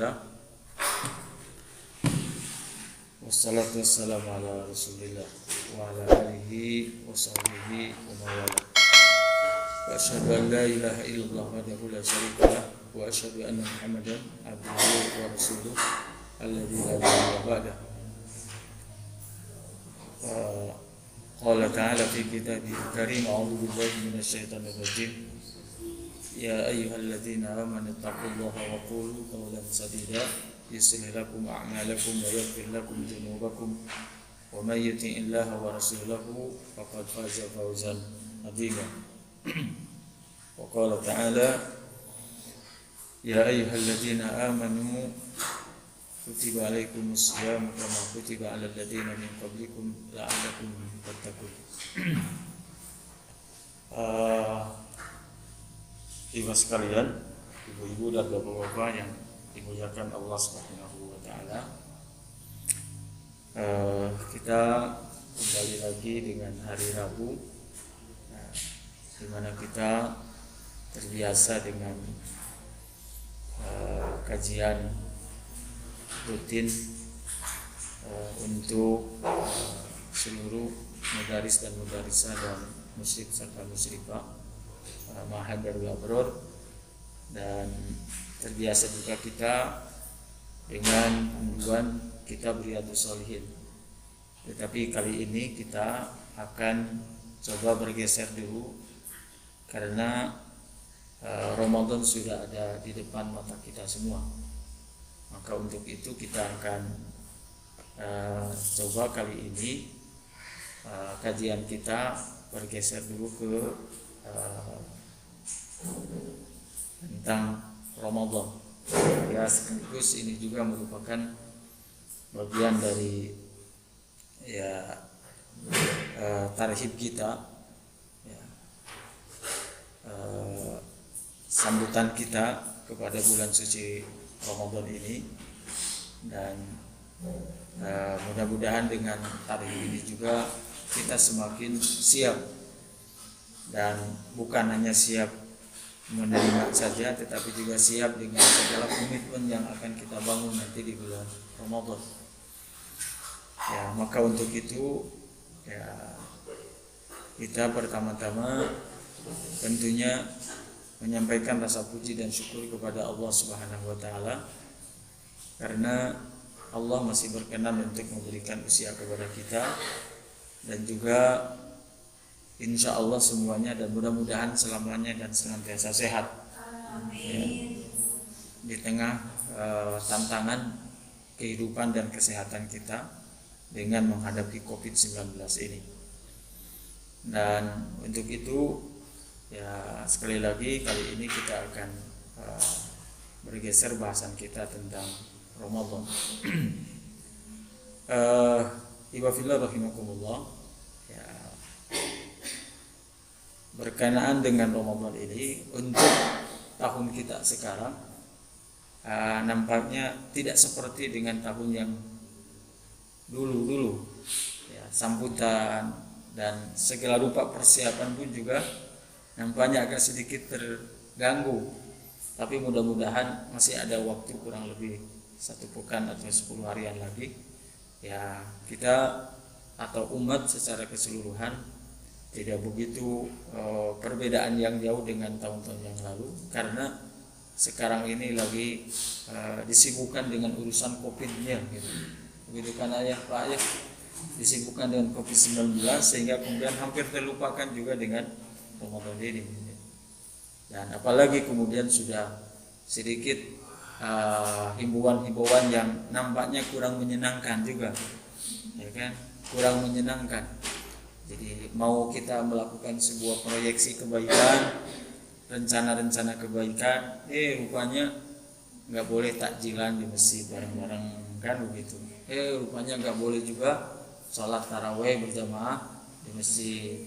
Alhamdulillah. Wassalatu wassalamu ala Rasulillah wa ala alihi wa sahbihi wa mawala. Wa asyhadu an la ilaha illallah wahdahu la syarika lah wa asyhadu anna Muhammadan abduhu wa rasuluh alladzi la nabiyya ba'dah. Qala ta'ala fi kitabihil karim, a'udzu billahi minasy syaithanir rajim. Ya ayyuhalladzina amanu taqullaha wa qulu qawlan sadida yuslih lakum a'malakum wa yaghfir lakum dhunubakum wa may yuti'illaha wa rasulahu faqad faza fawzan 'azima. Wa qala ta'ala ya ayyuhalladzina amanu kutiba 'alaikumus shiyam kama kutiba 'alal ladzina min qablikum la'allakum tattaqun. Ibu sekalian, ibu-ibu dan bapak-bapak yang dimuliakan Allah Subhanahu wa taala. Kita kembali lagi dengan hari Rabu, di mana kita terbiasa dengan kajian rutin untuk seluruh mudaris dan mudarisah dan musyrik serta musyrikah Ma'had Darul Abror, dan terbiasa juga kita dengan panduan kitab Riyadhus Shalihin. Tetapi kali ini kita akan coba bergeser dulu karena Ramadan sudah ada di depan mata kita semua. Maka untuk itu kita akan coba kali ini kajian kita bergeser dulu ke tentang Ramadan. Ya, sekaligus ini juga merupakan bagian dari tarhib kita, sambutan kita kepada bulan suci Ramadan ini, dan mudah-mudahan dengan tarhib ini juga kita semakin siap, dan bukan hanya siap menerima saja, tetapi juga siap dengan segala komitmen yang akan kita bangun nanti di bulan Ramadan. Ya, maka untuk itu kita pertama-tama tentunya menyampaikan rasa puji dan syukur kepada Allah Subhanahu wa taala, karena Allah masih berkenan untuk memberikan usia kepada kita, dan juga insya Allah semuanya dan mudah-mudahan selamanya dan senantiasa sehat. Ya, di tengah tantangan kehidupan dan kesehatan kita dengan menghadapi COVID-19 ini. Dan untuk itu ya, sekali lagi kali ini kita akan bergeser bahasan kita tentang Ramadan. Iwa fillah rahimakumullah. Berkenaan dengan Ramadan ini, untuk tahun kita sekarang nampaknya tidak seperti dengan tahun yang dulu-dulu. Ya, sambutan dan segala rupa persiapan pun juga nampaknya agak sedikit terganggu. Tapi mudah-mudahan masih ada waktu kurang lebih 1 pekan atau 10 harian lagi. Ya, kita atau umat secara keseluruhan tidak begitu perbedaan yang jauh dengan tahun-tahun yang lalu, karena sekarang ini lagi disibukkan dengan urusan COVID-nya, gitu. Begitu kan ayah Pak Ayah, disibukkan dengan COVID-19 sehingga kemudian hampir terlupakan juga dengan Ramadan ini. Dan apalagi kemudian sudah sedikit himbauan-himbauan yang nampaknya kurang menyenangkan juga, ya kan? Kurang menyenangkan. Jadi mau kita melakukan sebuah proyeksi kebaikan, rencana-rencana kebaikan, rupanya nggak boleh takjilan di masjid bareng-bareng, kan begitu. Rupanya nggak boleh juga sholat taraweh berjamaah di masjid.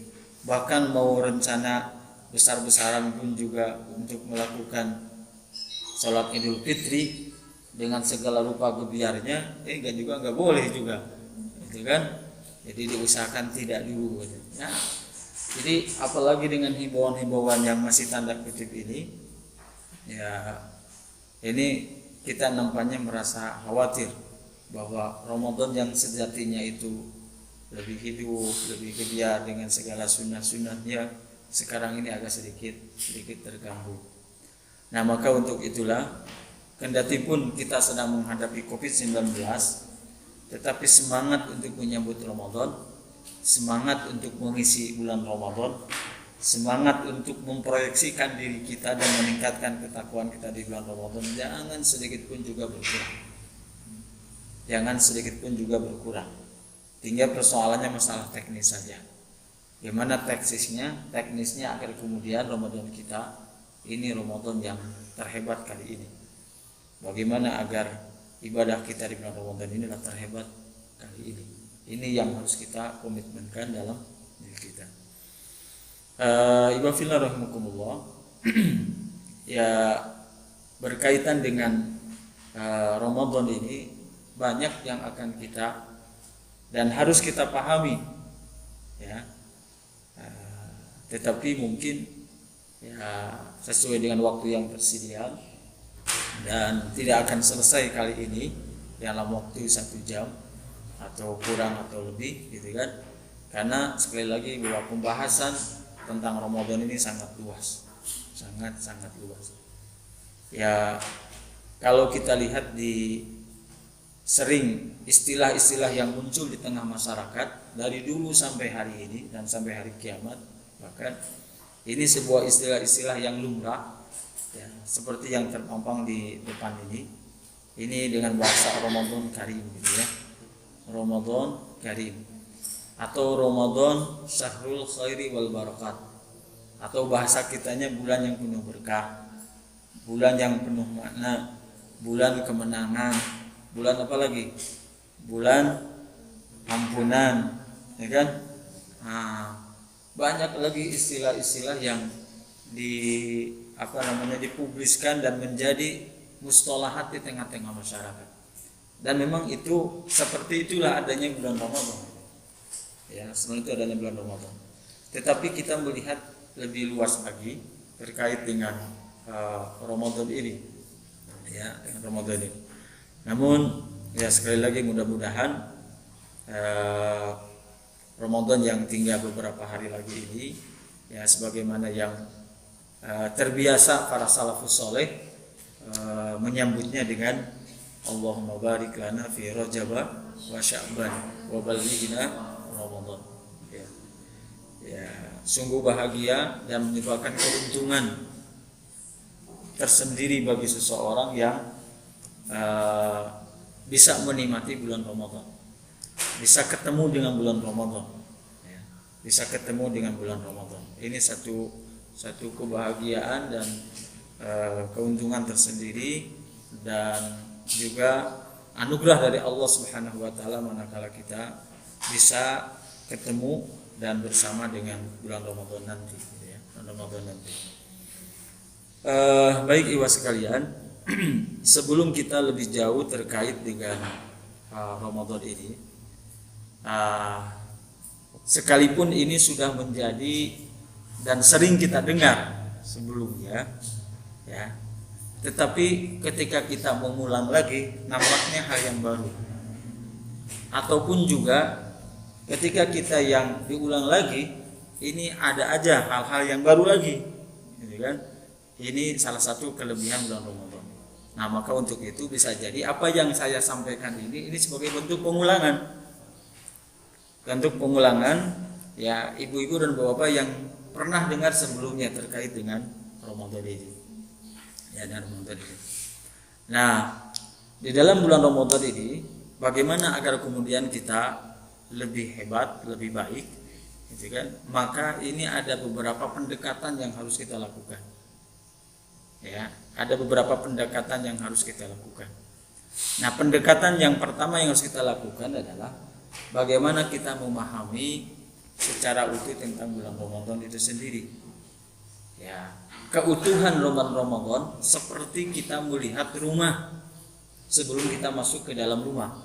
Bahkan mau rencana besar-besaran pun juga untuk melakukan sholat Idul Fitri dengan segala rupa gebiarnya, nggak boleh juga, gitu kan? Jadi diusahakan tidak dulu. Ya. Jadi apalagi dengan himbauan-himbauan yang masih tanda kutip ini, ya ini kita nampaknya merasa khawatir bahwa Ramadan yang sejatinya itu lebih hidup, lebih geliat dengan segala sunnah-sunnahnya, sekarang ini agak sedikit terganggu. Nah, maka untuk itulah, kendati pun kita sedang menghadapi COVID-19, tetapi semangat untuk menyambut Ramadan, semangat untuk mengisi bulan Ramadan, semangat untuk memproyeksikan diri kita dan meningkatkan ketakwaan kita di bulan Ramadan, jangan sedikit pun juga berkurang. Jangan sedikit pun juga berkurang. Tinggal persoalannya masalah teknis saja. Gimana teknisnya agar kemudian Ramadan kita ini Ramadan yang terhebat kali ini. Bagaimana agar ibadah kita di bulan Ramadan ini terhebat kali ini. Ini yang harus kita komitmenkan dalam diri kita. Ibu fillah rahimakumullah. Ya, berkaitan dengan Ramadan ini banyak yang akan kita dan harus kita pahami, ya. Tetapi mungkin ya sesuai dengan waktu yang tersedia dan tidak akan selesai kali ini dalam waktu 1 jam atau kurang atau lebih, gitu kan? Karena sekali lagi bahwa pembahasan tentang Ramadan ini sangat luas, sangat luas. Ya, kalau kita lihat di sering istilah-istilah yang muncul di tengah masyarakat dari dulu sampai hari ini dan sampai hari kiamat, bahkan ini sebuah istilah-istilah yang lumrah, ya, seperti yang terpampang di depan ini dengan bahasa Ramadan Karim, gitu ya. Ramadan Karim atau Ramadan Syahrul Khairi wal Barakat, atau bahasa kitanya bulan yang penuh berkah, bulan yang penuh makna, bulan kemenangan, bulan apa lagi? Bulan ampunan, ya kan? Nah, banyak lagi istilah-istilah yang dipubliskan dan menjadi mustalahat di tengah-tengah masyarakat. Dan memang itu seperti itulah adanya bulan Ramadan. Ya, sebenarnya itu adanya bulan Ramadan. Tetapi kita melihat lebih luas lagi terkait dengan Ramadan ini. Ya, dengan Ramadan ini. Namun ya sekali lagi mudah-mudahan Ramadan yang tinggal beberapa hari lagi ini, ya sebagaimana yang terbiasa para salafus soleh menyambutnya dengan Allahumma barik lana fi Rajab wa Sya'ban wa ballighna Ramadan. Ya, sungguh bahagia dan menyebabkan keuntungan tersendiri bagi seseorang yang bisa menikmati bulan Ramadan, bisa ketemu dengan bulan Ramadan, ya, bisa ketemu dengan bulan Ramadan. Ini satu kebahagiaan dan keuntungan tersendiri dan juga anugerah dari Allah Subhanahu wa taala manakala kita bisa ketemu dan bersama dengan bulan Ramadan nanti, gitu ya, Ramadan nanti. Baik ibu sekalian, sebelum kita lebih jauh terkait dengan Ramadan ini, sekalipun ini sudah menjadi dan sering kita dengar sebelumnya, ya, tetapi ketika kita mengulang lagi nampaknya hal yang baru. Ataupun juga ketika kita yang diulang lagi, ini ada aja hal-hal yang baru lagi, gitu kan? Ini salah satu kelebihan bulan Ramadan. Nah, maka untuk itu bisa jadi apa yang saya sampaikan ini sebagai bentuk pengulangan. Bentuk pengulangan, ya, ibu-ibu dan bapak-bapak yang pernah dengar sebelumnya terkait dengan Ramadan ini. Ya, dan Ramadan ini. Nah, di dalam bulan Ramadan ini bagaimana agar kemudian kita lebih hebat, lebih baik, gitu kan? Maka ini ada beberapa pendekatan yang harus kita lakukan. Ya, ada beberapa pendekatan yang harus kita lakukan. Nah, pendekatan yang pertama yang harus kita lakukan adalah bagaimana kita memahami secara utuh tentang bulan Ramadan itu sendiri. Ya, keutuhan Ramadan seperti kita melihat rumah sebelum kita masuk ke dalam rumah.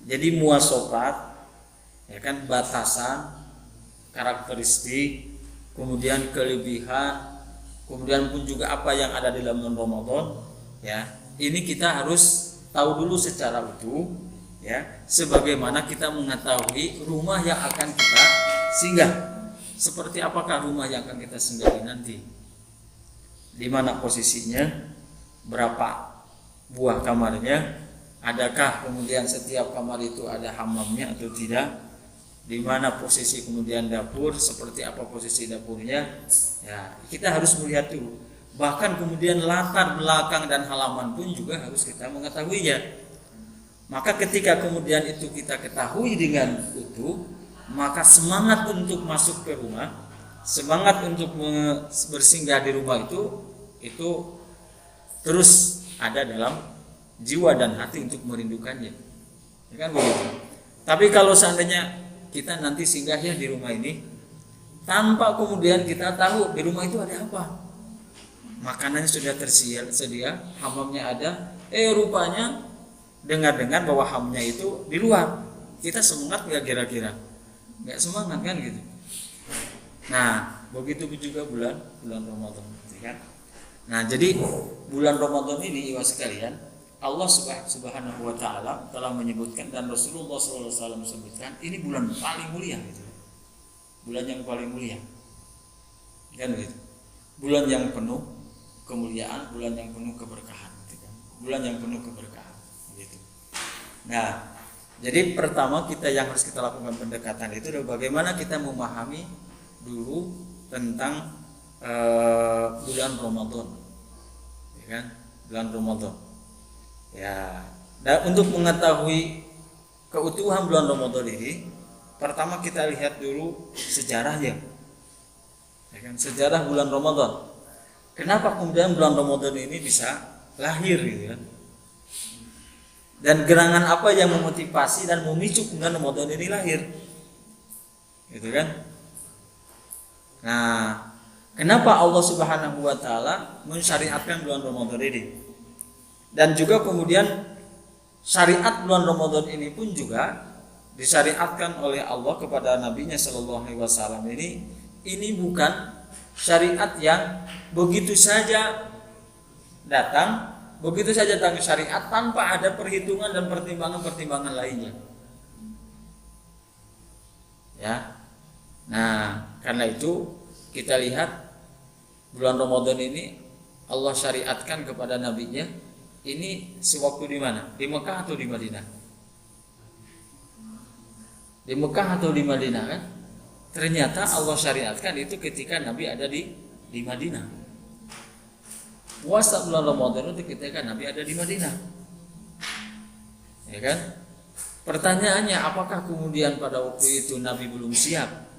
Jadi muasofat, ya kan, batasan, karakteristik, kemudian kelebihan, kemudian pun juga apa yang ada di dalam bulan Ramadan, ya, ini kita harus tahu dulu secara utuh, ya, sebagaimana kita mengetahui rumah yang akan kita singgah. Seperti apakah rumah yang akan kita singgahi nanti? Di mana posisinya? Berapa buah kamarnya? Adakah kemudian setiap kamar itu ada hammamnya atau tidak? Di mana posisi kemudian dapur? Seperti apa posisi dapurnya? Ya, kita harus melihat dulu. Bahkan kemudian latar belakang dan halaman pun juga harus kita mengetahuinya. Maka ketika kemudian itu kita ketahui dengan utuh, maka semangat untuk masuk ke rumah, semangat untuk bersinggah di rumah itu terus ada dalam jiwa dan hati untuk merindukannya, ya kan begitu. Tapi kalau seandainya kita nanti singgahnya di rumah ini tanpa kemudian kita tahu di rumah itu ada apa, makanannya sudah tersedia, hammamnya ada, rupanya dengar-dengar bahwa hammamnya itu di luar, kita semangat nggak kira-kira? Nggak semangat kan gitu. Nah, begitu juga bulan Ramadan, kan? Nah, jadi bulan Ramadan ini, ikhwah sekalian, Allah Subhanahu wa taala telah menyebutkan dan Rasulullah SAW sebutkan ini bulan paling mulia gitu. Bulan yang paling mulia. Kan gitu. Bulan yang penuh kemuliaan, bulan yang penuh keberkahan gitu kan. Bulan yang penuh keberkahan gitu. Nah, jadi pertama kita yang harus kita lakukan pendekatan itu adalah bagaimana kita memahami dulu tentang bulan Ramadan, ya kan? Bulan Ramadan. Ya, dan untuk mengetahui keutuhan bulan Ramadan ini, pertama kita lihat dulu sejarahnya, ya kan? Sejarah bulan Ramadan. Kenapa kemudian bulan Ramadan ini bisa lahir, gitu kan? Dan gerangan apa yang memotivasi dan memicu bulan Ramadan ini lahir, gitu kan? Nah, kenapa Allah Subhanahu wa taala mensyariatkan bulan Ramadan ini? Dan juga kemudian syariat bulan Ramadan ini pun juga disyariatkan oleh Allah kepada nabinya sallallahu alaihi wasallam ini bukan syariat yang begitu saja datang, begitu saja datang syariat tanpa ada perhitungan dan pertimbangan-pertimbangan lainnya. Ya. Nah, karena itu kita lihat bulan Ramadan ini Allah syariatkan kepada nabinya ini sewaktu di mana? Di Mekah atau di Madinah? Di Mekah atau di Madinah kan? Ternyata Allah syariatkan itu ketika Nabi ada di Madinah. Puasa bulan Ramadan itu ketika Nabi ada di Madinah. Ya kan? Pertanyaannya, apakah kemudian pada waktu itu Nabi belum siap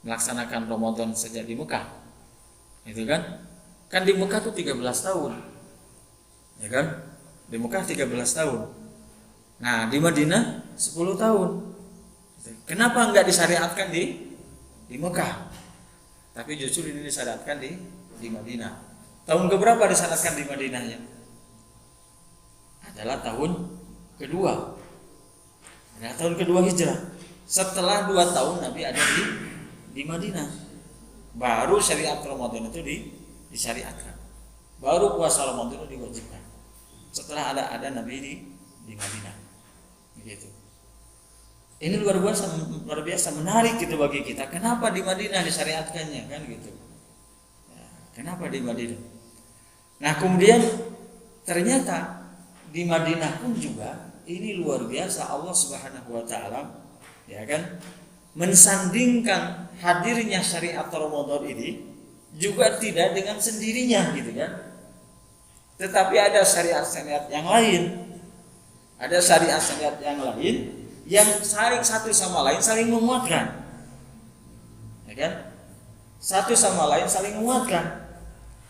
melaksanakan Ramadan sejak di Mekah? Itu kan? Kan di Mekah itu 13 tahun. Ya kan? Di Mekah 13 tahun. Nah, di Madinah 10 tahun. Kenapa enggak disyariatkan di Mekah? Tapi justru ini disyariatkan di Madinah. Tahun keberapa disyariatkan di Madinahnya? Adalah tahun kedua. Nah, tahun kedua Hijrah. Setelah 2 tahun Nabi ada di Madinah. Baru syariat Ramadan itu disyariatkan. Baru puasa Ramadan itu diwajibkan. Setelah ada Nabi di Madinah. Begitu. Ini luar biasa menarik gitu bagi kita. Kenapa di Madinah disyariatkannya kan gitu? Ya, kenapa di Madinah? Nah, kemudian ternyata di Madinah pun juga ini luar biasa Allah Subhanahu wa taala, ya kan, mensandingkan hadirnya syariat Ramadan ini juga tidak dengan sendirinya gitu kan. Tetapi ada syariat-syariat yang lain. Ada syariat-syariat yang lain yang saling satu sama lain saling menguatkan. Ya kan? Satu sama lain saling menguatkan.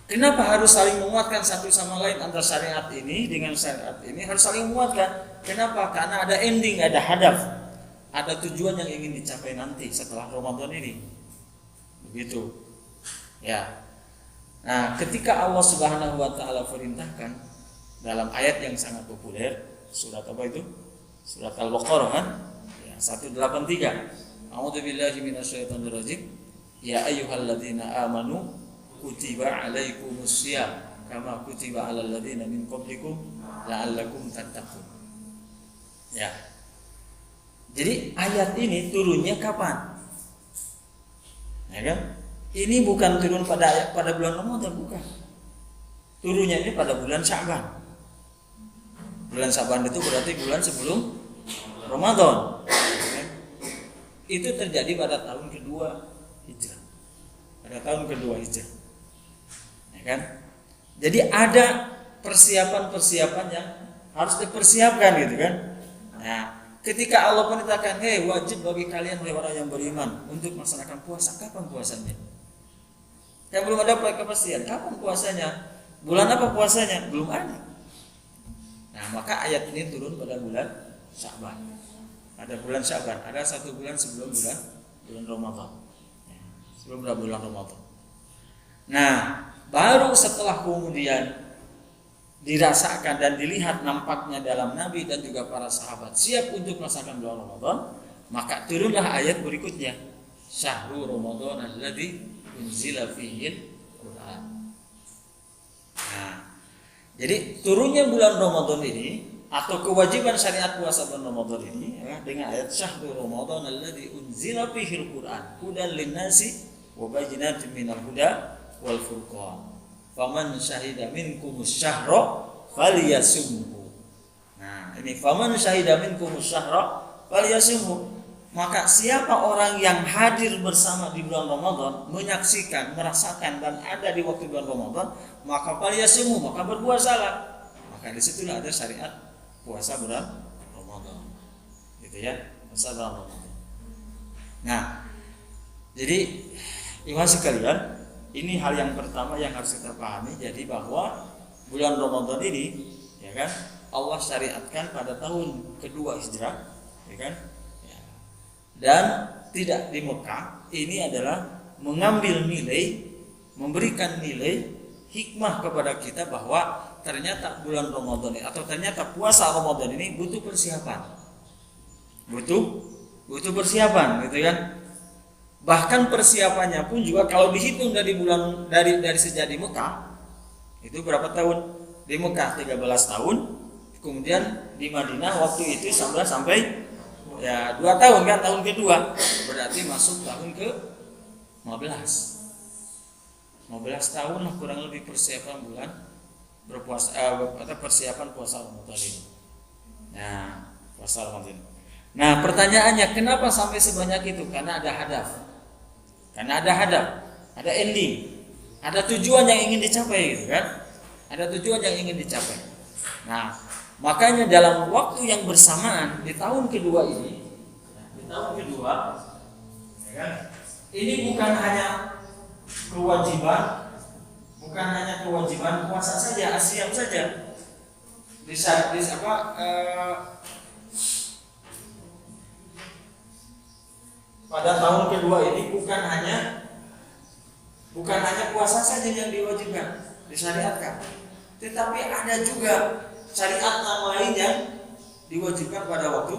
Kenapa harus saling menguatkan satu sama lain antara syariat ini dengan syariat ini harus saling menguatkan? Kenapa? Karena ada ending, ada hadaf. Ada tujuan yang ingin dicapai nanti setelah Ramadan ini. Begitu. Ya. Nah, ketika Allah Subhanahu wa taala perintahkan dalam ayat yang sangat populer, surat apa itu? Surat Al-Baqarah kan? Ya, 183. A'udzubillahi minasyaitonirrajim. Ya ayyuhalladzina amanu kutiba alaikumussyam kama kutiba 'alal ladzina min qablikum la'allakum tattaqun. Ya. Jadi ayat ini turunnya kapan? Ya kan? Ini bukan turun pada bulan Ramadan, bukan. Turunnya ini pada bulan Sya'ban. Bulan Sya'ban itu berarti bulan sebelum Ramadan. Ya. Itu terjadi pada tahun kedua Hijrah. Pada tahun kedua Hijrah. Ya kan? Jadi ada persiapan-persiapan yang harus dipersiapkan gitu kan. Nah, ketika Allah menetapkan, wajib bagi kalian orang yang beriman untuk melaksanakan puasa, kapan puasanya? Yang belum ada kepastian, kapan puasanya? Bulan apa puasanya? Belum ada. Nah, maka ayat ini turun pada bulan Sya'ban. Ada bulan Sya'ban, ada satu bulan sebelum bulan Ramadan. Sebelum bulan Ramadan. Nah, baru setelah kemudian dirasakan dan dilihat nampaknya dalam Nabi dan juga para sahabat siap untuk melaksanakan bulan Ramadan, maka turunlah ayat berikutnya, Syahrul Ramadan alladzi unzila fihi Qur'an. Nah, jadi turunnya bulan Ramadan ini atau kewajiban syariat puasa bulan Ramadan ini ya, dengan ayat Syahrul Ramadan alladzi unzila fihi Qur'an hudan linnasi wa bayyinatin minal huda wal furqan. Faman syahida minkumus syahra falyasumhu. Nah, ini faman syahida minkumus syahra falyasumhu. Maka siapa orang yang hadir bersama di bulan Ramadan, menyaksikan, merasakan dan ada di waktu bulan Ramadan, maka falyasumhu, maka berpuasalah. Maka disitulah ada syariat puasa bulan Ramadan. Gitu ya, puasa bulan Ramadan. Nah, jadi ikhwan sekalian, ini hal yang pertama yang harus kita pahami. Jadi bahwa bulan Ramadan ini, ya kan, Allah syariatkan pada tahun kedua Hijrah, ya kan, ya. Dan tidak di Mekah. Ini adalah mengambil nilai, memberikan nilai hikmah kepada kita bahwa ternyata bulan Ramadan ini, atau ternyata puasa Ramadan ini butuh persiapan, butuh persiapan, gitu kan. Bahkan persiapannya pun juga kalau dihitung dari sejak di Mekah itu berapa tahun? Di Mekah 13 tahun, kemudian di Madinah waktu itu 11 sampai ya 2 tahun kan, tahun kedua. Berarti masuk tahun ke 15 tahun lah kurang lebih persiapan bulan berpuasa atau persiapan puasa Ramadan ini. Nah, puasa Ramadan. Nah, pertanyaannya kenapa sampai sebanyak itu? Karena ada hadaf. Ada ending, ada tujuan yang ingin dicapai, gitu kan? Ada tujuan yang ingin dicapai. Nah, makanya dalam waktu yang bersamaan di tahun kedua ini, ya kan? Ini bukan hanya kewajiban puasa saja, siap saja. Pada tahun kedua ini bukan hanya puasa saja yang diwajibkan, disyariatkan, tetapi ada juga syariat yang lain yang diwajibkan pada waktu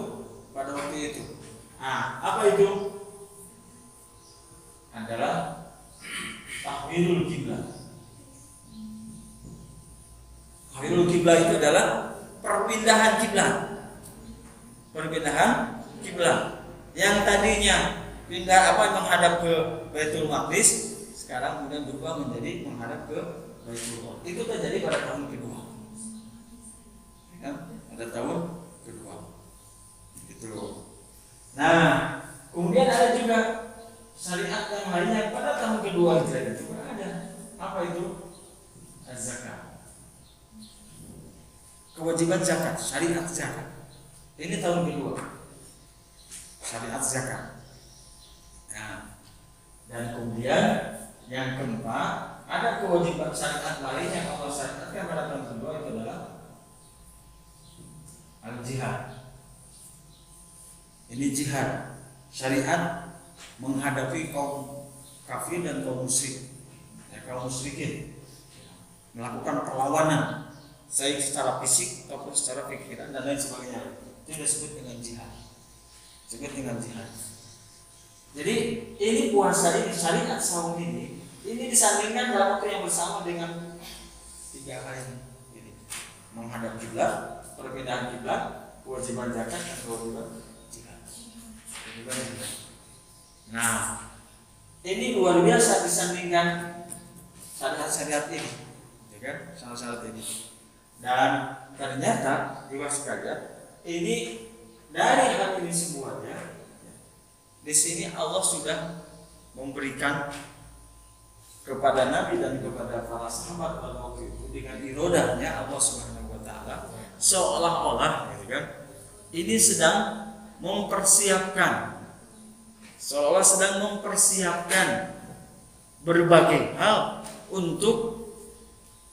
itu. Nah, apa itu? Adalah tahwilul kiblat. Tahwilul kiblat itu adalah perpindahan kiblat. Yang tadinya menghadap ke Baitul Maqdis, sekarang kemudian berubah menjadi menghadap ke Baitullah. Itu terjadi pada tahun kedua. Ya, pada tahun kedua. Gitu loh. Nah, kemudian ada juga syariat yang lainnya pada tahun kedua Hijrah juga ada. Apa itu? Az-zakat. Kewajiban zakat, syariat zakat. Ini tahun kedua. Syariat zakat. Nah, dan kemudian yang keempat, ada kewajiban syariat lain yang Allah syariatkan pada tahun kedua, itu adalah al-jihad. Ini jihad, syariat menghadapi kaum kafir dan kaum musyrikin, melakukan perlawanan, baik secara fisik ataupun secara pikiran dan lain sebagainya. Itu disebut dengan jihad. Jadi ini puasa ini, syariat saum ini disandingkan dalam waktu yang bersama dengan 3 hal ini: menghadap kiblat, perbedaan kiblat, kewajiban zakat, dan kewajiban jihad. Nah, ini luar biasa disandingkan syariat-syariat ini, ya kan? Syariat ini. Dan ternyata juga sekalian, ini dari hal ini semuanya, di sini Allah sudah memberikan kepada Nabi dan kepada para sahabat pada waktu itu dengan irodahnya Allah Subhanahu wa taala, seolah-olah gitu kan, ini sedang mempersiapkan, seolah sedang mempersiapkan berbagai hal untuk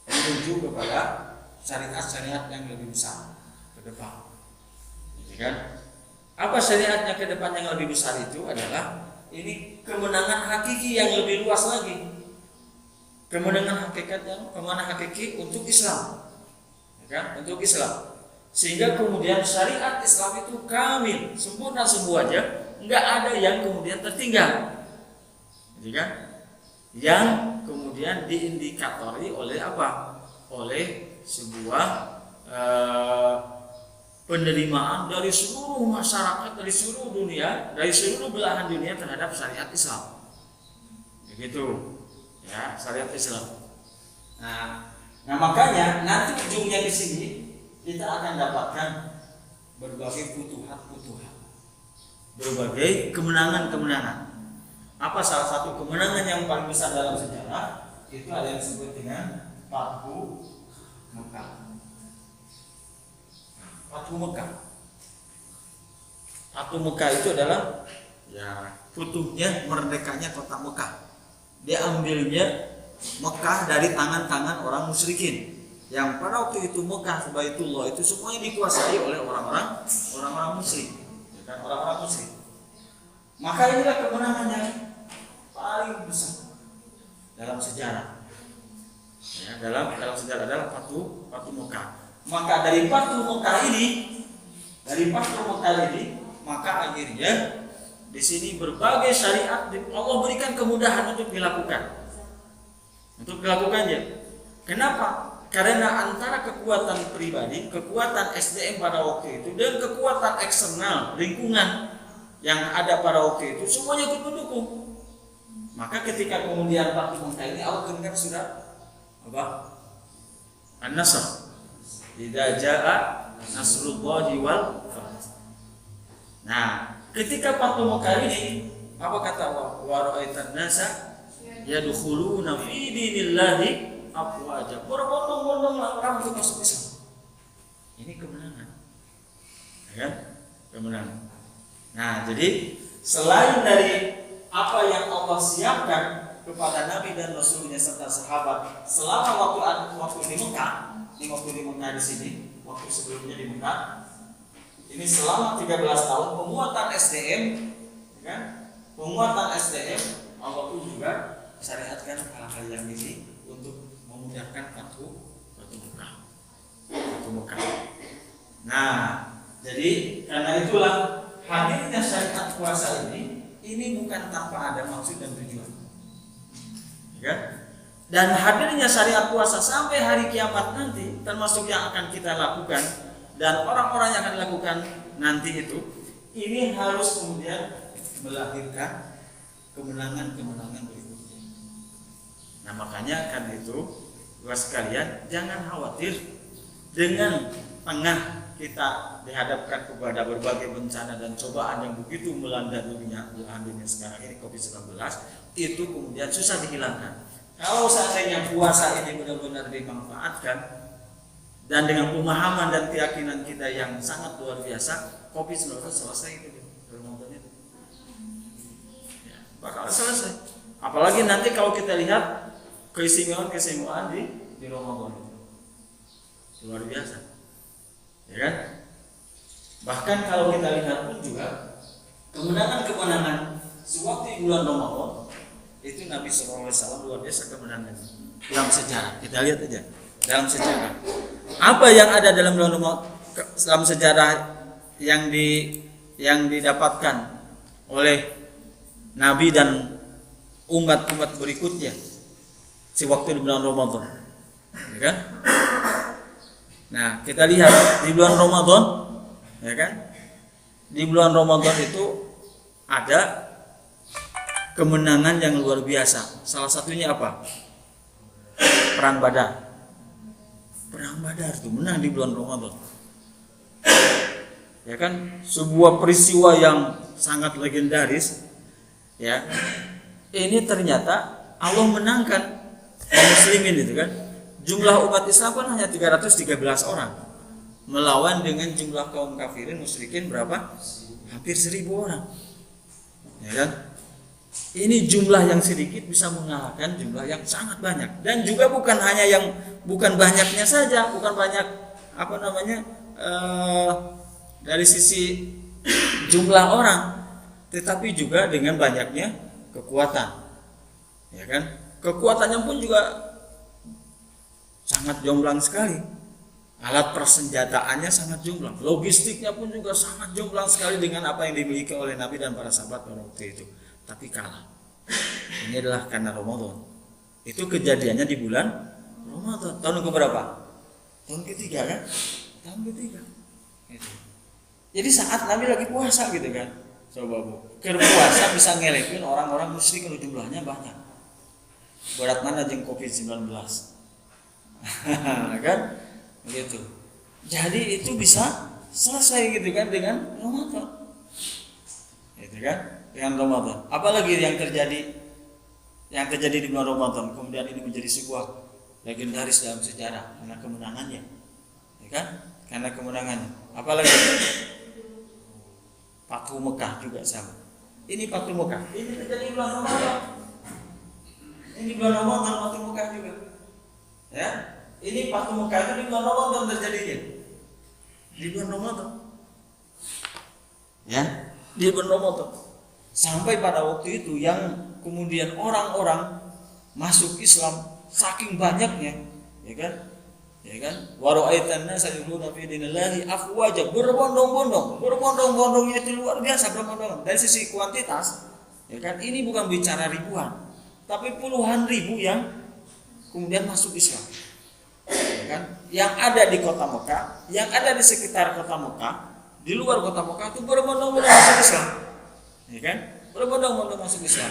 menuju kepada syariat-syariat yang lebih besar ke depan, gitu kan? Apa syariatnya ke depan yang lebih besar itu adalah ini kemenangan hakiki yang lebih luas lagi, kemenangan hakiki untuk Islam, ya kan? Untuk Islam, sehingga kemudian syariat Islam itu kamil, sempurna semuanya, nggak ada yang kemudian tertinggal, gitu kan? Yang kemudian diindikatori oleh apa? Oleh sebuah penerimaan dari seluruh masyarakat, dari seluruh dunia, dari seluruh belahan dunia terhadap syariat Islam. Begitu, ya, syariat Islam. Nah makanya nanti ujungnya di sini kita akan dapatkan berbagai futuhat, berbagai kemenangan. Apa salah satu kemenangan yang paling besar dalam sejarah? Itu ada yang disebut dengan Fathu Mekah. Fathu Mekah itu adalah ya futuhnya, merdekanya kota Mekah. Dia ambilnya Mekah dari tangan-tangan orang musyrikin. Yang pada waktu itu Mekah, Baitullah itu semuanya dikuasai oleh orang-orang musyrik, ya kan, orang-orang musyrik. Maka inilah kemenangan yang paling besar dalam sejarah. Ya, dalam sejarah adalah Fathu Mekah. Maka dari Fathu Mekah ini, maka akhirnya di sini berbagai syariat Allah berikan kemudahan untuk dilakukan. Kenapa? Karena antara kekuatan pribadi, kekuatan SDM pada waktu itu, dan kekuatan eksternal lingkungan yang ada pada waktu itu semuanya ikut mendukung. Maka ketika kemudian Fathu Mekah ini Allah berikan sudah apa? An-Nasr. Idza jaa nasrullahi wal fath. Nah, ketika Fathu Mekah ini, apa kata Allah? Wa ra'aitan nasa yadkhuluna fi dinillahi afwaja. Berbondong-bondong orang untuk masuk Islam. Ini kemenangan. Ya kan? Kemenangan. Nah, jadi selain dari apa yang Allah siapkan kepada Nabi dan Rasulnya serta sahabat selama waktu di Mekah, di sini, waktu sebelumnya di Mekah, ini selama 13 tahun penguatan SDM, ya kan? Penguatan SDM Allah pun juga syariatkan hal-hal yang ini untuk memudahkan Fathu Mekah. Nah, jadi karena itulah hadirnya syariat puasa ini bukan tanpa ada maksud dan tujuan, ya kan? Dan hadirnya syariat puasa sampai hari kiamat nanti, termasuk yang akan kita lakukan dan orang-orang yang akan lakukan nanti itu, ini harus kemudian melahirkan kemenangan-kemenangan berikutnya. Nah makanya kan itu, luas sekalian, jangan khawatir dengan tengah kita dihadapkan kepada berbagai bencana dan cobaan yang begitu melanda dunia sekarang ini, COVID-19, itu kemudian susah dihilangkan. Kalau seandainya puasa ini benar-benar dimanfaatkan dan dengan pemahaman dan keyakinan kita yang sangat luar biasa, COVID-19 selesai itu Ramadan itu. Ya, bakal selesai. Apalagi nanti kalau kita lihat keistimewaan di Ramadan itu. Luar biasa. Ya kan? Bahkan kalau kita lihat pun juga kemenangan-kemenangan sewaktu bulan Ramadan itu Nabi SAW luar biasa kemenangan dalam sejarah. Kita lihat aja dalam sejarah apa yang ada dalam sejarah yang didapatkan oleh Nabi dan umat-umat berikutnya sewaktu di bulan Ramadan. ya kan? Nah, kita lihat di bulan Ramadan, ya kan? Di bulan Ramadan itu ada kemenangan yang luar biasa. Salah satunya apa? Perang Badar. Perang Badar itu menang di bulan Ramadan. Ya kan? Sebuah peristiwa yang sangat legendaris. Ya. Ini ternyata Allah menangkan kaum muslimin itu kan. Jumlah umat Islam kan hanya 313 orang. Melawan dengan jumlah kaum kafirin musyrikin berapa? Hampir 1000 orang. Ya kan? Ini jumlah yang sedikit bisa mengalahkan jumlah yang sangat banyak. Dan juga bukan hanya yang bukan banyaknya saja, bukan banyak dari sisi jumlah orang, tetapi juga dengan banyaknya kekuatan. Ya kan? Kekuatannya pun juga sangat jomplang sekali. Alat persenjataannya sangat jomplang, logistiknya pun juga sangat jomplang sekali dengan apa yang dimiliki oleh Nabi dan para sahabat pada waktu itu. Tapi kalah. Ini adalah karena Ramadan. Itu kejadiannya di bulan Ramadan. Tahun keberapa? Tahun ketiga kan? Tahun ketiga. Gitu. Jadi saat Nabi lagi puasa gitu kan. Coba Bu, puasa bisa ngelekin orang-orang musyrik yang jumlahnya banyak. Berat mana jeung COVID-19. Kan? Gitu. Jadi itu bisa selesai gitu kan dengan Ramadan. Gitu kan? Dengan Ramadan. Apalagi yang terjadi di bulan Ramadan, kemudian ini menjadi sebuah legendaris dalam sejarah karena kemenangannya. Ya kan? Karena kemenangannya. Apalagi Fathu Mekah juga sama. Ini Fathu Mekah. Ini terjadi di bulan Ramadan. Ini bulan Ramadan Fathu Mekah juga. Ya. Ini Fathu Mekah itu di bulan Ramadan terjadinya. Di bulan Ramadan. Ya, di bulan Ramadan. Sampai pada waktu itu yang kemudian orang-orang masuk Islam saking banyaknya, ya kan? Ya kan? Wa ra'aitan nasa yadkhuluna fi dinillahi afwaja, berbondong-bondongnya itu luar biasa berbondong. Dari sisi kuantitas, ya kan? Ini bukan bicara ribuan, tapi puluhan ribu yang kemudian masuk Islam. Ya kan? Yang ada di kota Mekah, yang ada di sekitar kota Mekah, di luar kota Mekah itu berbondong-bondong masuk Islam. Ya kan? Berbondong-bondong masuk Islam.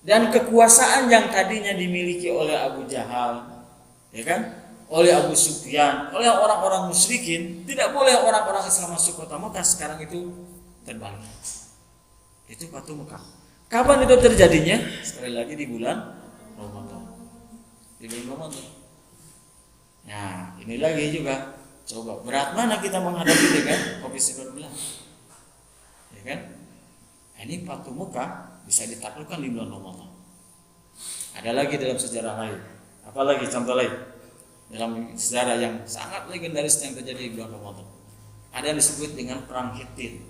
Dan kekuasaan yang tadinya dimiliki oleh Abu Jahal, ya kan? Oleh Abu Sufyan, oleh orang-orang musyrikin, tidak boleh orang-orang Islam masuk kota Mekah, sekarang itu terbalik. Itu Fathu Mekah. Kapan itu terjadinya? Sekali lagi di bulan Ramadan. Di bulan Ramadan. Nah, ini lagi juga. Coba berat mana kita menghadapi dengan COVID-19? Ya kan? Ini Fathu Mekah bisa ditaklukkan di bulan Ramadan. Ada lagi dalam sejarah lain. Apalagi contoh lain dalam sejarah yang sangat legendaris yang terjadi di bulan Ramadan. Ada yang disebut dengan perang Hittin.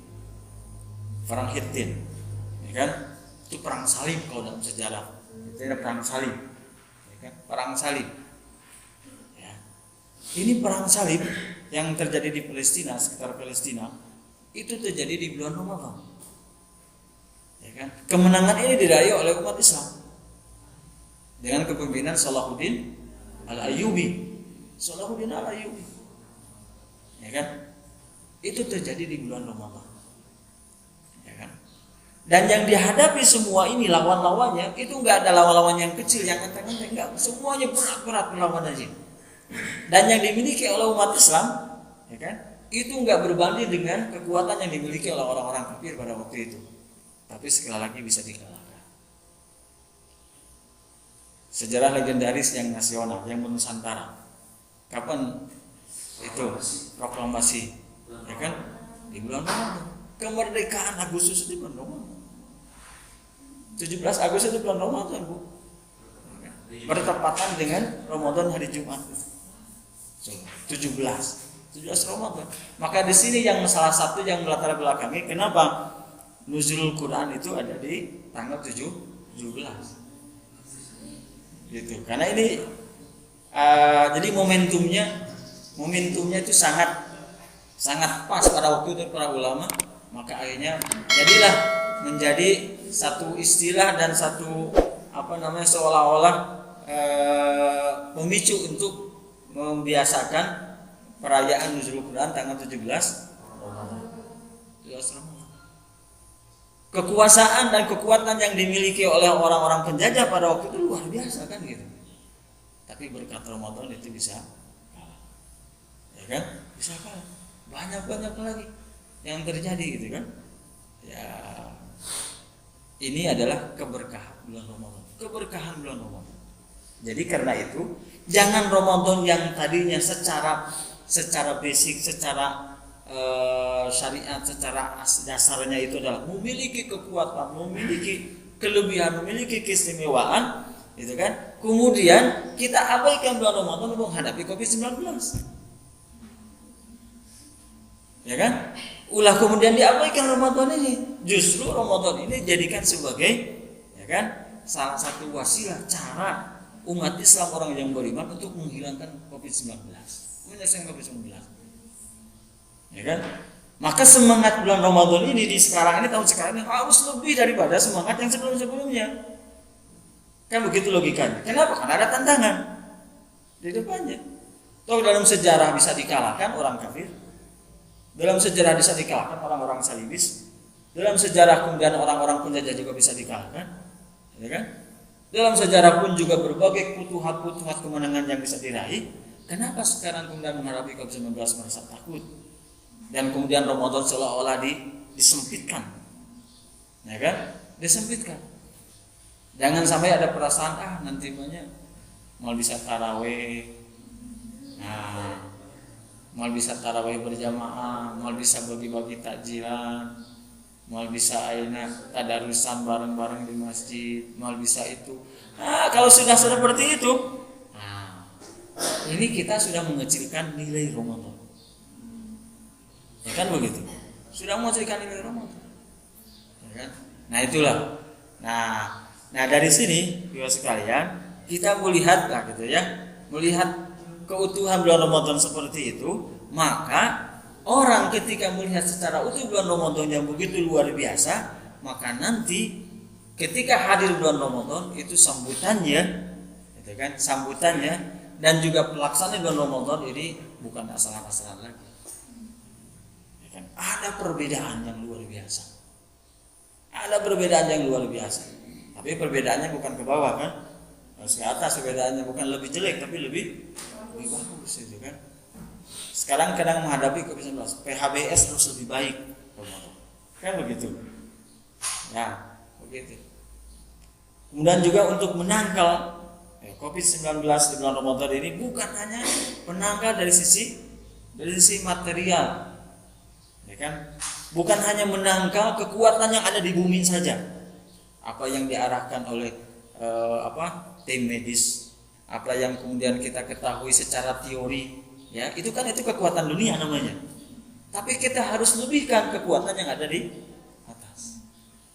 Perang Hittin, ya kan? Itu perang salib kalau dalam sejarah. Itu ada perang salib, ya kan? Perang salib. Ya. Ini perang salib yang terjadi di Palestina, sekitar Palestina, itu terjadi di bulan Ramadan. Ya kan? Kemenangan ini diraih oleh umat Islam dengan kepemimpinan Salahuddin Al-Ayyubi. Salahuddin Al-Ayyubi. Ya kan? Itu terjadi di bulan Ramadan. Ya kan? Dan yang dihadapi semua ini lawan-lawannya itu enggak ada lawan-lawan yang kecil, yang enteng-enteng, enggak. Semuanya berat-berat melawan aja. Dan yang dimiliki oleh umat Islam, ya kan? Itu enggak berbanding dengan kekuatan yang dimiliki oleh orang-orang kafir pada waktu itu. Tapi sekali lagi bisa dikalahkan. Sejarah legendaris yang nasional, yang menusantara. Kapan itu proklamasi? Ya kan? Di bulan Ramadan. Kemerdekaan Agustus di bulan Ramadan. 17 Agustus itu bulan Ramadan, Bu. Bertepatan dengan Ramadan hari Jumat. 17 Ramadan. Maka di sini yang salah satu yang melatar belakangi kenapa nuzulul Quran itu ada di tanggal 17. Gitu. Karena ini jadi momentumnya itu sangat pas pada waktu itu para ulama, maka akhirnya jadilah menjadi satu istilah dan satu seolah-olah Memicu untuk membiasakan perayaan Nuzul Quran tanggal 17 Ramadan. Kekuasaan dan kekuatan yang dimiliki oleh orang-orang penjajah pada waktu itu luar biasa kan gitu. Tapi berkat Ramadan itu bisa kalah. Ya kan? Bisa kalah. Banyak lagi yang terjadi gitu kan. Ya, ini adalah keberkahan bulan Ramadan. Keberkahan bulan Ramadan. Jadi karena itu, jangan Ramadan yang tadinya secara basic, secara syariat, secara dasarnya itu adalah memiliki kekuatan, memiliki kelebihan, memiliki keistimewaan, gitu kan? Kemudian kita abaikan bulan Ramadan untuk menghadapi COVID-19, ya kan? Ulah kemudian diabaikan Ramadan ini. Justru Ramadan ini jadikan sebagai, ya kan, salah satu wasilah cara umat Islam orang yang beriman untuk menghilangkan COVID-19, menyelesaikan COVID-19. Ya kan? Maka semangat bulan Ramadan ini di sekarang ini, tahun sekarang ini harus lebih daripada semangat yang sebelum-sebelumnya. Kan begitu logikanya. Kenapa? Karena ada tantangan di depannya. Toh dalam sejarah bisa dikalahkan orang kafir. Dalam sejarah bisa dikalahkan orang-orang salibis. Dalam sejarah kemudian orang-orang penjajah juga bisa dikalahkan. Ya kan? Dalam sejarah pun juga berbagai futuhat kemenangan yang bisa diraih. Kenapa sekarang kemudian menghadapi COVID-19 merasa takut? Dan kemudian Ramadan seolah-olah disempitkan, ya kan? Disempitkan. Jangan sampai ada perasaan nanti mau bisa taraweh, mau bisa taraweh berjamaah, mau bisa bagi-bagi takjilan, mau bisa tadarusan bareng-bareng di masjid, mau bisa itu. Kalau sudah seperti itu, ini kita sudah mengecilkan nilai Ramadan. Ya kan begitu. Sudah mengecilkan nilai Ramadan. Ya kan? Nah itulah. Nah dari sini Bapak sekalian, kita melihatlah gitu ya, melihat keutuhan bulan Ramadan seperti itu, maka orang ketika melihat secara utuh bulan Ramadan yang begitu luar biasa, maka nanti ketika hadir bulan Ramadan itu sambutannya, gitu kan, sambutannya dan juga pelaksanaan bulan Ramadan ini bukan asal-asalan lagi. Ada perbedaan yang luar biasa. Ada perbedaan yang luar biasa. Tapi perbedaannya bukan ke bawah kan? Ke atas perbedaannya bukan lebih jelek tapi lebih bagus itu kan. Sekarang kadang menghadapi COVID-19, PHBS harus lebih baik. Kan begitu. Ya, begitu. Kemudian juga untuk menangkal COVID-19 di bulan Ramadan ini bukan hanya menangkal dari sisi material. Ya kan? Bukan hanya menangkal kekuatan yang ada di bumi saja. Apa yang diarahkan oleh tim medis, apa yang kemudian kita ketahui secara teori, ya, itu kekuatan dunia namanya. Tapi kita harus lebihkan kekuatan yang ada di atas.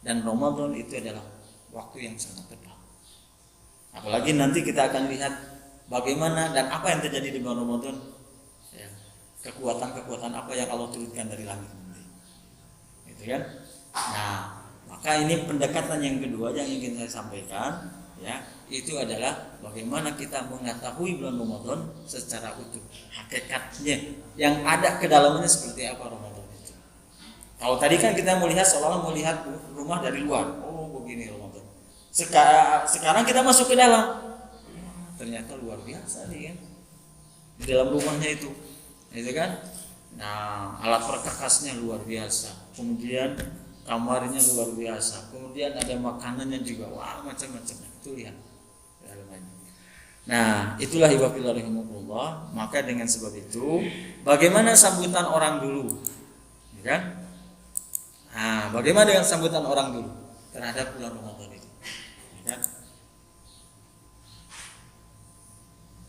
Dan Ramadan itu adalah waktu yang sangat tepat. Apalagi nanti kita akan lihat bagaimana dan apa yang terjadi di bulan Ramadan. Kekuatan-kekuatan apa yang Allah turunkan dari langit nanti, gitu kan? Nah, maka ini pendekatan yang kedua yang ingin saya sampaikan, ya, itu adalah bagaimana kita mengetahui bulan Ramadan secara utuh, hakikatnya yang ada ke dalamnya seperti apa Ramadan itu. Kalau tadi kan kita melihat seolah-olah melihat rumah dari luar, oh begini Ramadan. Sekarang kita masuk ke dalam, ternyata luar biasa nih kan, di dalam rumahnya itu kan. Nah, alat perkakasnya luar biasa. Kemudian kamarnya luar biasa. Kemudian ada makanannya juga. Wah, macam-macam. Itu lihat. Nah, itulah ibadillah rahimahullah. Maka dengan sebab itu, bagaimana sambutan orang dulu? Ya kan? Nah, bagaimana dengan sambutan orang dulu terhadap bulan Ramadan itu? Ya kan?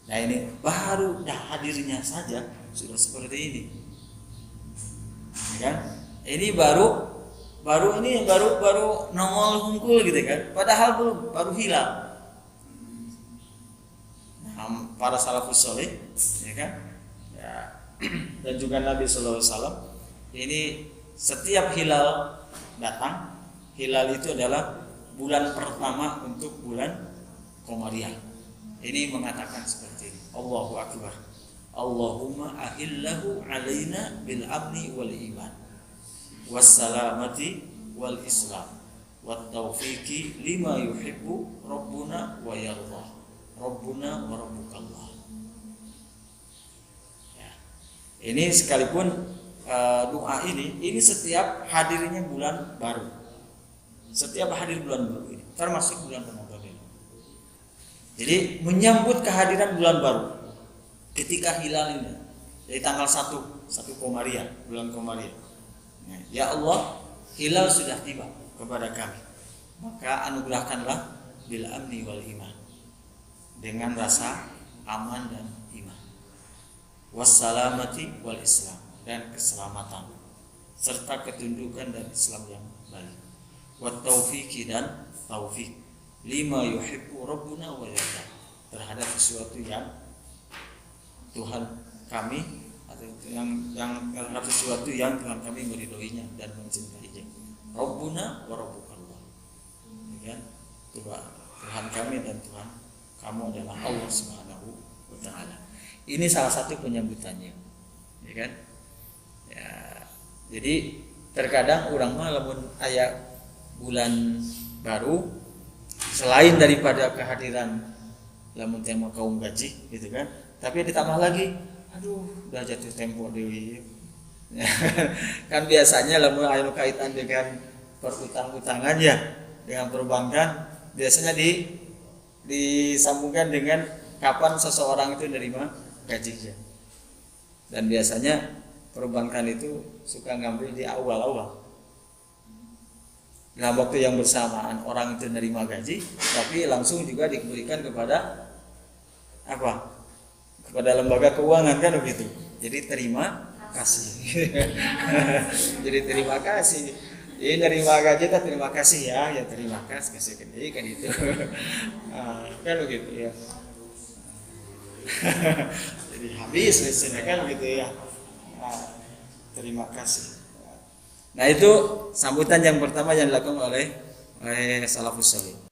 Nah, ini baru hadirnya saja sudah seperti ini, ya kan? Ini baru nongol hungkul gitu kan? Padahal baru hilang. Nah, para salafus saleh, ya kan? Ya, dan juga Nabi Sallallahu Alaihi Wasallam, ini setiap hilal datang, hilal itu adalah bulan pertama untuk bulan Komariah. ini mengatakan seperti ini. Allahu Akbar. Allahumma ahillahu alaina bil amni wal iman wassalamati wal islam wat taufiqi lima yuhibbu rabbuna wa yardah rabbuna wa rabbukallah. Ya. Ini sekalipun doa ini setiap hadirnya bulan baru. Setiap hadir bulan baru ini termasuk bulan Ramadan ini. Jadi menyambut kehadiran bulan baru ketika hilal ini dari tanggal 1 Komariah, bulan Komariah. Ya Allah, hilal sudah tiba kepada kami, maka anugerahkanlah bil amni wal iman, dengan rasa aman dan iman, wassalamati wal islam, dan keselamatan serta ketundukan dan Islam yang baik, wat taufiqi, dan taufik lima yuhibbu rabbuna wa yarda, terhadap sesuatu yang Tuhan kami atau yang terhadap sesuatu yang Tuhan kami meridhoinya dan mencintainya. Rabbuna wa rabbukallah. Ya kan? Tuhan kami dan Tuhan kamu adalah Allah Subhanahu wa taala. Ini salah satu penyambutannya. Ya kan? Ya, jadi terkadang orang mah lamun aya bulan baru, selain daripada kehadiran lamun tema kaum gaji gitu kan, tapi ditambah lagi, aduh udah jatuh tempo deui. Kan biasanya lamun anu kaitan dengan perutang-utangan ya, dengan perbankan, biasanya disambungkan dengan kapan seseorang itu menerima gajinya. Dan biasanya perbankan itu suka ngambil di awal-awal. Dalam waktu yang bersamaan orang itu menerima gaji, tapi langsung juga diberikan kepada apa? Kepada lembaga keuangan kan begitu. Jadi terima kasih. Jadi terima kasih. Ini nerima gaji tak terima kasih ya terima kasih gede kan itu. Kan begitu ya. Jadi habis listriknya kan begitu ya. Terima kasih. Nah itu sambutan yang pertama yang dilakukan oleh salafus saleh.